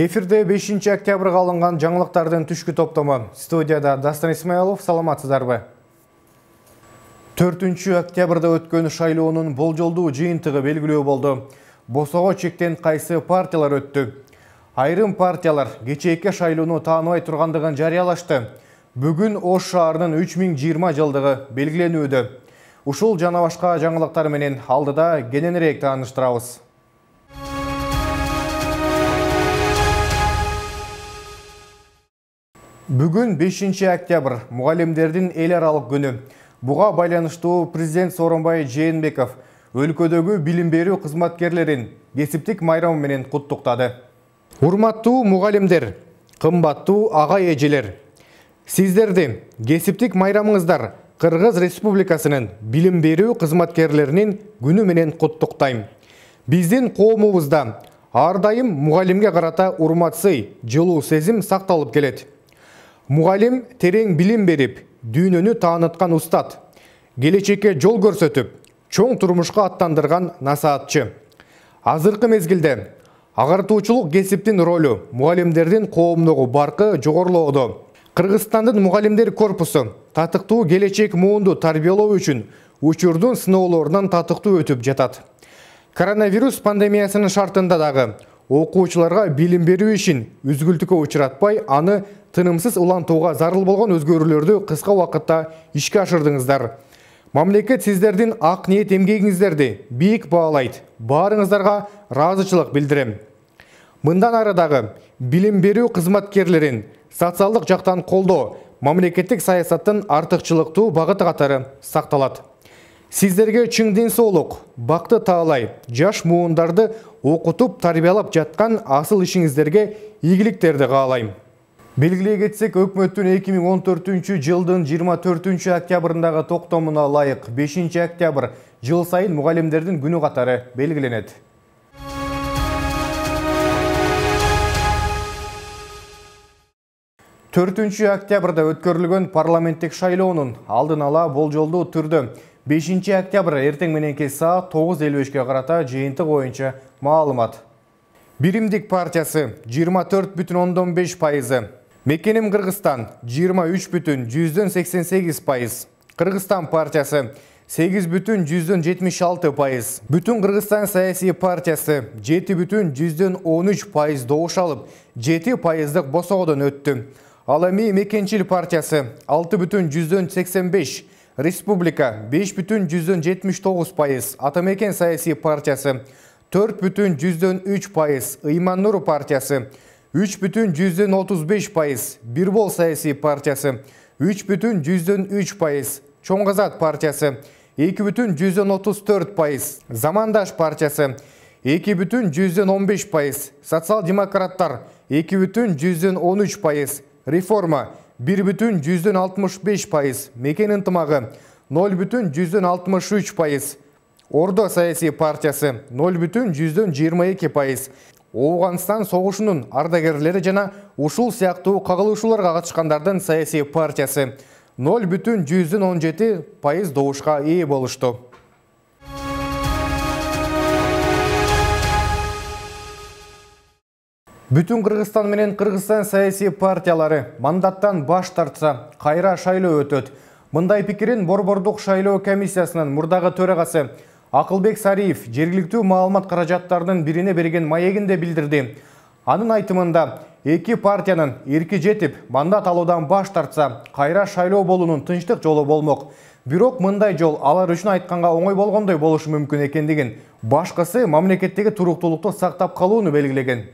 Эфирде 5 октябрга алынган жаңылыктардын түшкү топтому. Студияда Дастан Исмаилов, саламатсыздарбы? 4 октябрда өткөн шайлоонун болжолдуу жыйынтыгы белгилүү болду. Босого чектен кайсы партиялар өттү? Айрым партиялар кечээки шайлоону тааныбай тургандыгын жарыялашты. Бүгүн Ош шаарынын 3020 жылдыгы белгиленүүдө. Ушул жана башка жаңылыктар менен алдыда кененирээк тааныштырабыз. Бүгүн 5 октябрь мугалимдердин эл аралык күнү. Буга байланыштуу президент Сооронбай Жээнбеков өлкөдөгү билим берүү кызматкерлерин кесиптик майрамы менен куттуктады. Урматтуу мугалимдер, кымбаттуу ага-эжелер, сиздерди кесиптик майрамыңыздар Кыргыз Республикасынын билим берүү кызматкерлеринин күнү менен куттуктайм. Биздин коомубузда ар дайым мугалимге карата урматсый, жылуу сезим сакталып келет. Мугалим терең билим берип, дүйнөнү тааныткан устат, келечекке жол көрсөтүп, чоң турмушка аттандырган насаатчы. Азыркы мезгилде агартуучулук кесиптин ролу мугалимдердин коомдогу баркы жогорулоодо. Кыргызстандын мугалимдер корпусу татыктуу келечек муунду тарбиялоо үчүн учурдун сыноолорунан татыктуу өтүп жатат. Коронавирус пандемиясынын шартында дагы окуучуларга билим берүү ишин үзгүлтүккө учуратпай, аны тынымсыз улантууга зарыл болгон өзгөрүүлөрдү кыска убакытта ишке ашырдыңыздар. Мамлекет сиздердин ак ниет эмгегиңиздерди бийик баалайт. Баарыңыздарга ыраазычылык билдирем. Мындан ары дагы билим берүү кызматкерлерин социалдык жактан колдоо, мамлекеттик саясаттын артыкчылыктуу багыты катары сакталат. Сиздерге чың ден соолук, бакты таалай, жаш муундарды окутуп тарбиялап жаткан асыл ишиңиздерге ийгиликтерди каалайм. Белгилей кетсек, өкмөттүн 2014 жылдын 24 октябрындагы токтомуна ылайык 5 октябрь жыл сайын мугалимдердин күнү катары белгиленет. Төртүнчү октябрда өткөрүлгөн парламенттик шайлоонун алдын ала болжолдуу түрдө 5 октябрь эртең мененки саат 9:55-ке карата жыйынтык боюнча маалымат. Биримдик партиясы 24,5%, Мекеним Кыргызстан 23,88%, Кыргызстан партиясы 8,76%, Бүтүн Кыргызстан саясий партиясы 7,13% добуш алып, 7%дык босогодон өттү. Ал эми Мекенчил партиясы 6,85%, Республика 5,79%, Атамекен саясий партиясы 4,3%, Ыйман Нур партиясы 3,35%, Бирбол саясий партиясы 3,3%, Чоң Казак партиясы 2,34%, Замандаш партиясы 2,15%, Социал-демократтар 2,13%, Реформа 1,65%, Мекен ынтымагы 0,63%, Ордо саясий партиясы 0,22%, Оуганстан согушунун ардагерлери жана ушул сыяктуу кагылышууларга катышкандардын саясий партиясы 0,17% добушка ээ болушту. Бүтүн Кыргызстан менен Кыргызстан саясий партиялары мандаттан баш тартса, кайра шайлоо өтөт. Мындай пикирин Борбордук шайлоо комиссиясынын мурдагы төрагасы Акылбек Сариев жергиликтүү маалымат каражаттарынын бирине берген маегинде билдирди. Анын айтымында, эки партиянын эрки жетип, мандат алуудан баш тартса, кайра шайлоо болуунун тынчтык жолу болмок. Бирок мындай жол алар үчүн айтканга оңой болгондой болушу мүмкүн экендигин, башкысы мамлекеттеги туруктуулукту сактап калууну белгилеген.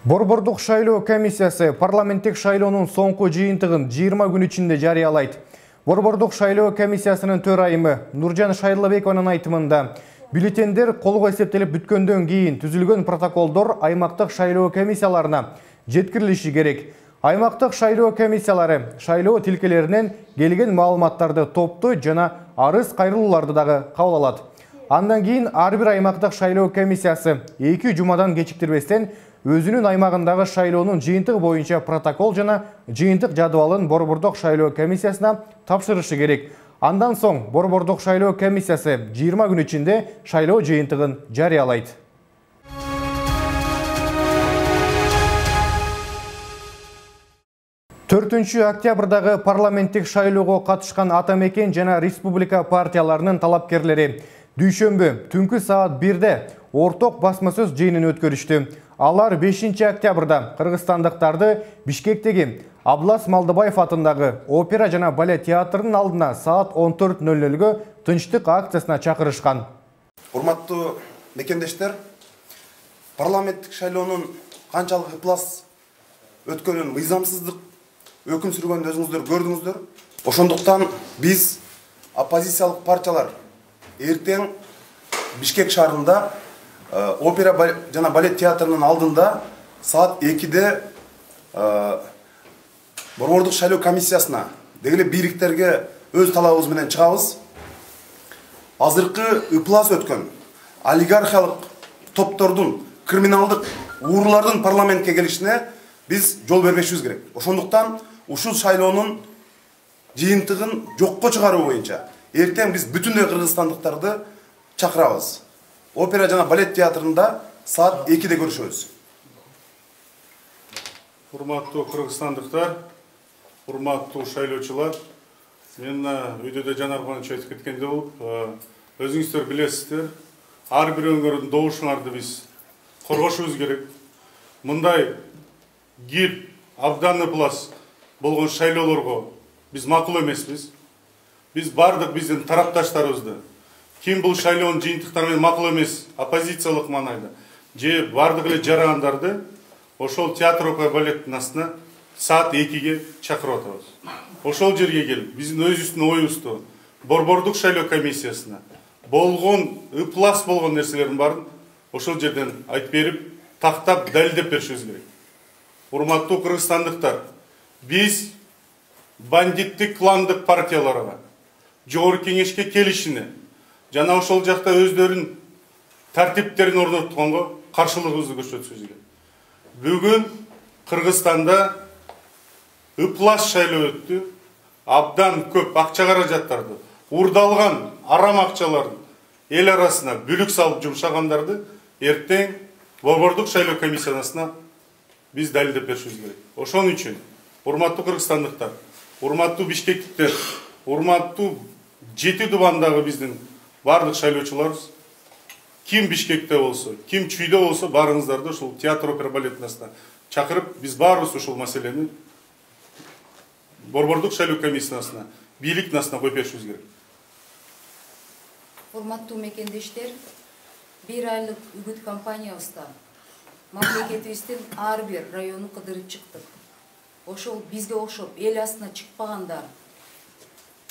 Борбордук шайлоо комиссиясы парламенттик шайлоонун соңку жыйынтыгын 20 күн ичинде жарыялайт. Борбордук шайлоо комиссиясынын төрайымы Нуржан Шайлабекованын айтымында, бюллетендер колго эсептелип бүткөндөн кийин түзүлгөн протоколдор аймактык шайлоо комиссияларына жеткирилиши керек. Аймактык шайлоо комиссиялары шайлоо тилкелеринен келген маалыматтарды топтойт жана арыз кайрылууларды дагы кабыл алат. Андан кийин ар бир аймактык шайлоо комиссиясы 2 жумадан кечиктирбестен өзүнүн аймагындагы шайлоонун жыйынтыгы боюнча протокол жана жыйынтык жадыбалын Борбордук шайлоо комиссиясына тапшырышы керек. Андан соң Борбордук шайлоо комиссиясы 20 күн ичинде шайлоо жыйынтыгын жарыялайт. 4 октябрдагы парламенттик шайлоого катышкан Атамекен жана республика партияларынын талапкерлери дүйшөмбү түнкү саат 1-де орток басма сөз жыйынын өткөрүштү. Алар 5 октябрда кыргызстандыктарды Бишкектеги Аблас Малдыбаев атындагы опера жана балет театрынын алдына саат 14:00-гө тынчтык акциясына чакырышкан. Урматтуу мекендештер, парламенттик шайлоонун канчалык ыплас өткөнүн мыйзамсыздык өкүм сүргөндү өзүңүздөр көрдүңүздөр. Ошондуктан биз оппозициялык партиялар эртең Бишкек шаарында опера жана балет театрынын алдында саат 2-де Борбордук шайлоо комиссиясына дегеле бийликтерге өз талабыбыз менен чыгабыз. Азыркы ыплас өткөн олигархиялык топтордун, криминалдык уурулардын парламентке келишине биз жол бербешибиз керек. Ошондуктан ушул шайлоонун жыйынтыгын жокко чыгаруу боюнча эртең биз бүтүндөй кыргызстандыктарды чакырабыз. Опера жана балет театрында саат 2-де көрүшөбүз. Урматтуу кыргызстандыктар, урматтуу шайлоочулар, мен үйдө Жанарбанович айтып кеткендей болуп, өзүңүздөр билесиздер, ар бир өңүрдүн добушуңарды биз коргошубуз керек. Мындай кип, абдан ыплас болгон шайлоолорго биз макул эмеспиз. Биз бардык биздин тарапташтарыбызды ким бул шайлоонун жыйынтыктары менен макул эмес, оппозициялык маанайда же бардык эле жарандарды ошол театр опера балеттин астына саат 2-ге чакырып атабыз. Ошол жерге келип, биздин өзүбүздүн оюбузду Борбордук шайлоо комиссиясына болгон ыплас болгон нерселердин баарын ошол жерден айтып берип, тактап далилдеп беришибиз керек. Урматтуу кыргызстандыктар, биз бандиттик кландык партияларга жогорку кеңешке келишине жана ошол жакта өздөрүнүн тартиптерин орнотконго каршылыгыбызды көрсөтүшүбүз керек. Бүгүн Кыргызстанда ыплас шайлоо өттү. Абдан көп акча каражаттарды, урдалган арам акчаларды эл арасына бүлүк салып жумшагандарды эртең Борбордук шайлоо комиссиясына биз далилдеп беришибиз керек. Ошон үчүн урматтуу кыргызстандыктар, урматтуу бишкектиктер, урматтуу 7 дубандагы биздин бардык шайлоочуларыбыз, ким Бишкекте болсо, ким Чүйдө болсо, барыңыздарды ушул театр опера балеттин астына чакырып, биз баарыбыз ушул маселени Борбордук шайлоо комиссиясына, бийликтин астына коюп беришибиз керек. Урматтуу мекендештер, 1 айлык үгүт кампаниябызда мамлекетибиздин ар бир районун кыдырып чыктык. Ошол бизге окшоп эл астына чыкпагандар,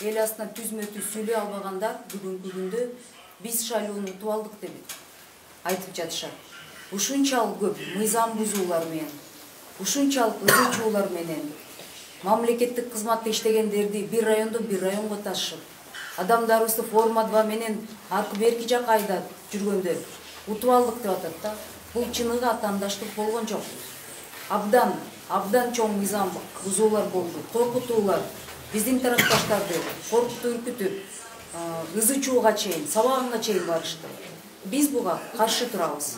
эл астына түзмө-түз сүйлөй албагандар бүгүнкү күндө биз шайлоону утуп алдык деп айтып жатышат. Ушунчалык көп мыйзам бузуулар менен, ушунчалык ызы-чуулар менен мамлекеттик кызматта иштегендерди бир райондон бир районго ташып, адамдарыбызды форма 2 менен аркы берки жакка айдап жүргөндөр утуп алдык деп атат да. Бул чыныгы атаандаштык болгон жок. Абдан чоң мыйзам бузуулар болду, коркутуулар, биздин тарапташтарды коркутуп үркүтүп, ызы-чууга чейин, сабаганга чейин барышты. Биз буга каршы турабыз.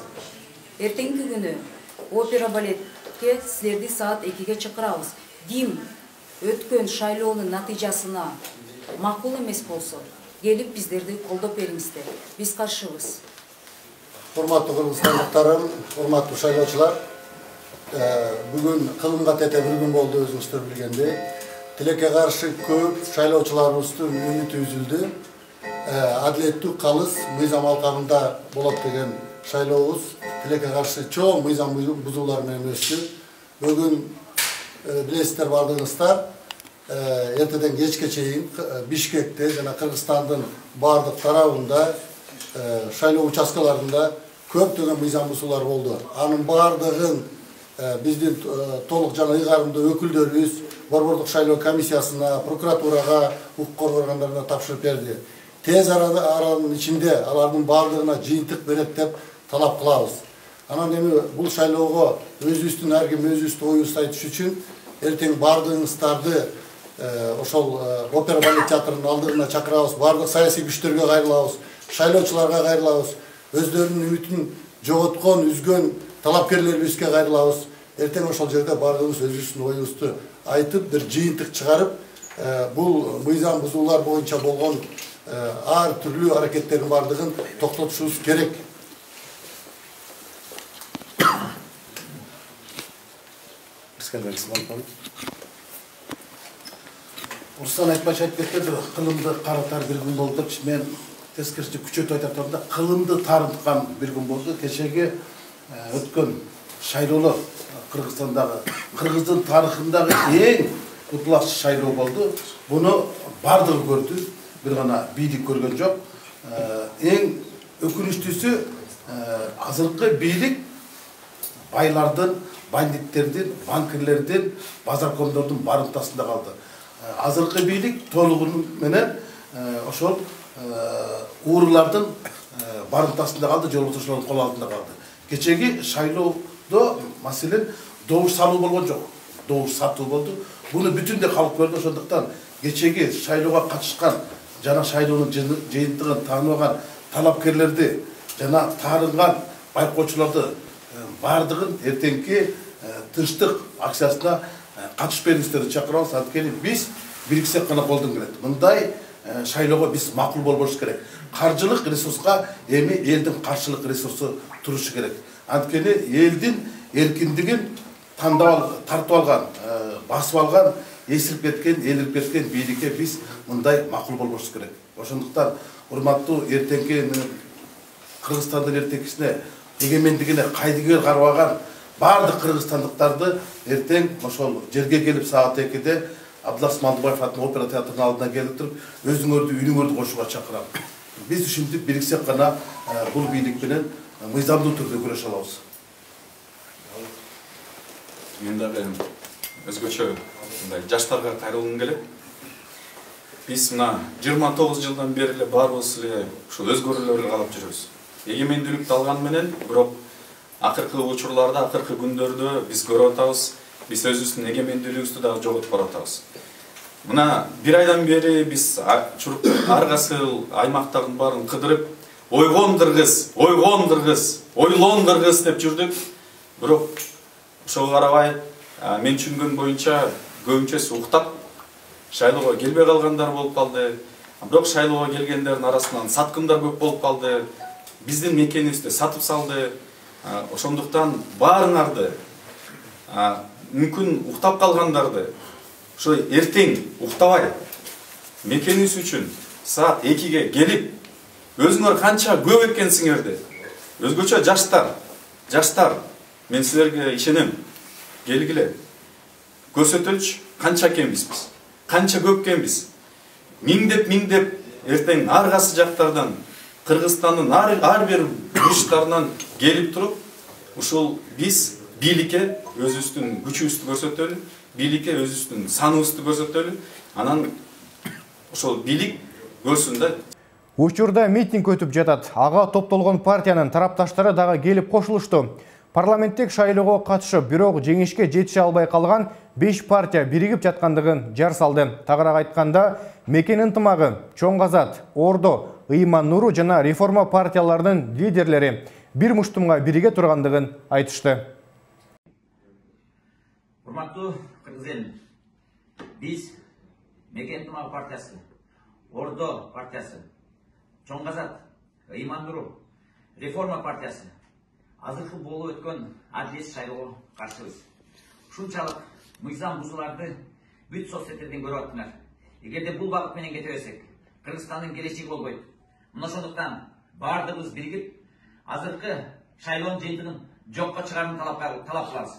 Эртеңки күнү опера балетке силерди саат 2-ге чакырабыз. Ким өткөн шайлоонун натыйжасына макул эмес болсо, келип биздерди колдоп бериңиздер. Биз каршыбыз. Урматтуу кыргызстандыктарым, урматтуу шайлоочулар, бүгүн кылымга тете бир күн болду, өзүңүздөр билгендей. Тилекке каршы көп шайлоочуларыбыздын үмүтү үзүлдү. Адилеттүү, калыс, мыйзам алкагында болот деген шайлообуз тилекке каршы чоң мыйзам бузуулар менен өстү. Бүгүн билесиздер бардыгыңыздар, эртеден кечке чейин Бишкекте жана Кыргызстандын бардык тарабында шайлоо участкаларында көптөгөн мыйзам бузуулар болду. Анын бардыгын биздин толук жана ыйгарымдуу өкүлдөрүбүз Борбордук шайлоо комиссиясына, прокуратурага, укук коргоо органдарына тапшырып берди. Тез аранын ичинде алардын бардыгына жыйынтык берет деп талап кылабыз. Анан эми бул шайлоого өзүбүздүн ар ким өзүбүздүн оюбузду айтыш үчүн эртең бардыгыңыздарды ошол опера балет театрынын алдыгына чакырабыз, бардык саясий күчтөргө кайрылабыз, шайлоочуларга кайрылабыз, өздөрүнүн үмүтүн жоготкон, үзгөн талапкерлерибизге кайрылабыз. Эртең ошол жерде бардыгыбыз өзүбүздүн оюбузду айтып, бир жыйынтык чыгарып, бул мыйзам бузуулар боюнча болгон ар түрлүү аракеттердин бардыгын токтотушубуз керек. Урустан айтпач айтып кетти, кылымды каратар бир күн болду деп, мен тескерисинче күчөтүп айтып атам да, кылымды тарынткан бир күн болду. Кечеги өткөн шайлоолор Кыргызстандагы, Кыргыздын тарыхындагы эң утлаш шайлоо болду. Буну бардыгы көрдү, бир гана бийлик көргөн жок. Эң өкүнүчтүүсү, азыркы бийлик байлардын, бандиттердин, банкирлердин, базаркомдордун барымтасында калды. Азыркы бийлик толугу менен ошол уурулардын барымтасында калды, жолготушулардын кол алдында калды. Кечеги шайлоодо маселен добуш салуу болгон жок, добуш сатуу болду. Буну бүтүндөй калк көрдү. Ошондуктан кечеги шайлоого катышкан жана шайлоонун жыйынтыгын тааныбаган талапкерлерди жана таарынган байкоочуларды бардыгын эртеңки тынчтык акциясына катышып бериңиздерди чакырабыз. Анткени биз бириксек гана колдон келет. Мындай шайлоого биз макул болбошубуз керек. Каржылык ресурска эми элдин каршылык ресурсу турушу керек. Анткени элдин эркиндигин тартып алган, басып алган, эсирип кеткен, элирип кеткен бийликке биз мындай макул болбошубуз керек. Ошондуктан урматтуу эртеңки Кыргызстандын эртеңкисине, эгемендигине кайдыгер карабаган бардык кыргызстандыктарды эртең ошол жерге келип саат 2-де Абдулас Мандыбаев атынын опера театрынын алдына келип туруп, өзүңөрдү үнүңөрдү кошууга чакырам. Биз ушинтип бириксек гана бул бийлик менен мыйзамдуу түрдө күрөшө алабыз. Мен дагы өзгөчө жаштарга кайрылгым келет. Биз мына 29 жылдан бери эле баарыбыз эле ушул өзгөрүүлөргө калып жүрөбүз. Эгемендүүлүктү алган менен, бирок акыркы учурларда, акыркы күндөрдө биз көрүп атабыз, биз өзүбүздүн эгемендүүлүгүбүздү дагы жоготуп баратабыз. Мына бир айдан бери биз ар кайсы аймактардын баарын кыдырып, ойгон кыргыз, ойлон кыргыз деп жүрдүк. Бирок ошого карабай, мен түшүнгөн боюнча көбүнчөсү уктап, шайлоого келбей калгандар болуп калды. Бирок шайлоого келгендердин арасынан саткындар көп болуп калды. Биздин мекенибизди сатып салды. Ошондуктан баарыңарды, мүмкүн уктап калгандарды, ошо эртең уктабай, мекенибиз үчүн саат 2-ге келип, өзүңөр канча көп экенсиңерди, өзгөчө жаштар, мен силерге ишенем, келгиле, көрсөтөлчү, канча экенбиз биз, канча көп экенбиз. Миңдеп эртең ар кайсы жактардан, Кыргызстандын ар бир бурчтарынан келип туруп, ушул биз бийликке өзүбүздүн күчүбүздү көрсөтөлү, бийликке өзүбүздүн саныбызды көрсөтөлү, анан ошол бийлик көрсүн да. Учурда митинг өтүп жатат. Ага топтолгон партиянын тарапташтары дагы келип кошулушту. Парламенттик шайлоого катышып, бирок жеңишке жетише албай калган 5 партия биригип жаткандыгын жар салды. Тагыраак айтканда, Мекен ынтымагы, Чоң Казат, Ордо, Ыйман Нуру жана реформа партияларынын лидерлери бир муштумга бириге тургандыгын айтышты. Урматтуу кыргыз эл, биз Мекен ынтымагы партиясы, Ордо партиясы, Чоң Казат, Ыйман Нуру, реформа партиясы азыркы болуп өткөн адилет шайлоого каршыбыз. Ушунчалык мыйзам бузууларды бүт соцсеттерден көрүп аттыңар. Эгерде бул багыт менен кете берсек, Кыргызстандын келечеги болбойт. Мына ошондуктан бардыгыбыз биригип, азыркы шайлоонун жыйынтыгын жокко чыгаруун талап кылабыз.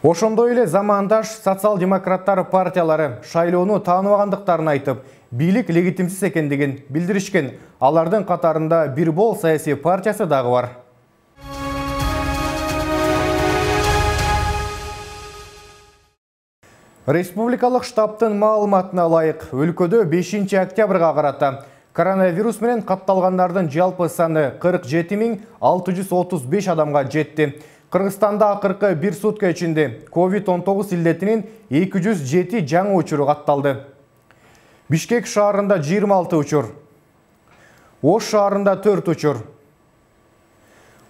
Ошондой эле замандаш социал-демократтар партиялары шайлоону тааныбагандыктарын айтып, бийлик легитимсиз экендигин билдиришкен. Алардын катарында Бир Бол саясий партиясы дагы бар. Республикалык штабтын маалыматына ылайык, өлкөдө 5 октябрга карата коронавирус менен катталгандардын жалпы саны 47.635 адамга жетти. Кыргызстанда акыркы bir сутка ичинде COVID-19 илдетинин 207 жаңы учуру катталды. Бишкек шаарында 26 учур, Ош шаарында 4 учур,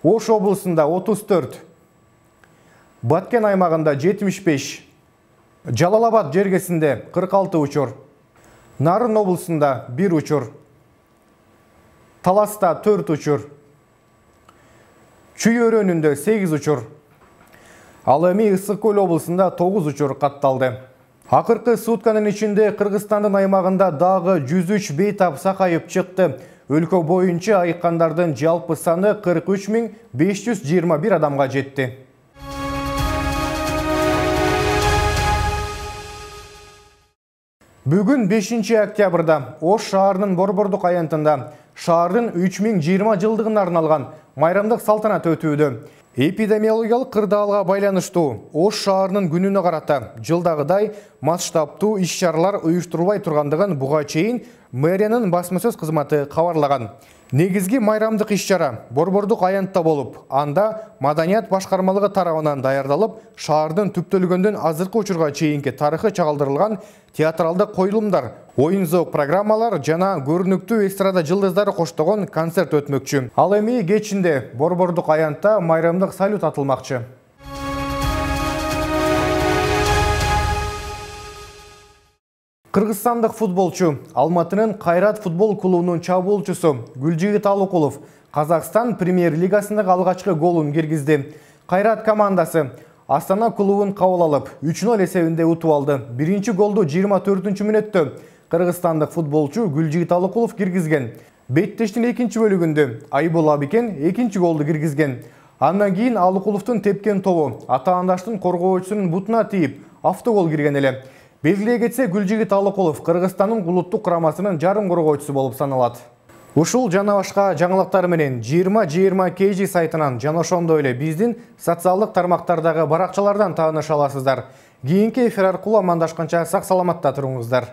Ош облусунда 34, Баткен аймагында 75, Жалал-Абад жергесинде 46 учур, Нарын облусунда 1 учур, Таласта 4 учур, Чүй өрөөнүндө 8 учур, ал эми Ысык Көл облусунда 9 учур катталды. Акыркы сутканын ичинде Кыргызстандын аймагында дагы 103 бейтап сакайып чыкты. Өлкө боюнча айыккандардын жалпы саны 43.521 адамга жетти. Бүгүн 5 октябрда Ош шаарынын Борбордук аянтында шаардын 3020 жылдыгына арналган майрамдык салтанат өтүүдө. Эпидемиологиялык кырдаалга байланыштуу Ош шаарынын күнүнө карата жылдагыдай масштабтуу иш-чаралар уюштурулбай тургандыгын буга чейин мэриянын басма-сөз кызматы кабарлаган. Негизги майрамдык иш-чара Борбордук аянтта болуп, анда маданият башкармалыгы тарабынан даярдалып, шаардын түптөлгөндөн азыркы учурга чейинки тарыхы чагылдырылган театралдык коюлумдар, оюн-зоок программалар жана көрүнүктүү эстрада жылдыздары коштогон концерт өтмөкчү. Ал эми кечинде Борбордук аянтта майрамдык салют атылмакчы. Кыргызстандык футболчу, Алматынын Кайрат футбол клубунун чабуулчусу Гүлжигит Алыкулов Казакстан премьер-лигасындагы алгачкы голун киргизди. Кайрат командасы Астана клубун кабыл алып, 3-0 эсебинде утуп алды. Биринчи голду 24-мүнөттө кыргызстандык футболчу Гүлжигит Алыкулов киргизген. Беттештин экинчи бөлүгүндө Айбол Абикен экинчи голду киргизген. Андан кийин Алыкуловдун тепкен тобу атаандаштын коргоочусунун бутуна тийип, автогол кирген эле. Белгилей кетсе, Гүлжигит Алыкулов Кыргызстандын улуттук курамасынын жарым коргоочусу болуп саналат. Ушул жана башка жаңылыктар менен 2020 KG сайтынан жана ошондой эле биздин социалдык тармактардагы баракчалардан тааныша аласыздар. Кийинки эфир аркылуу амандашканча сак саламатта туруңуздар.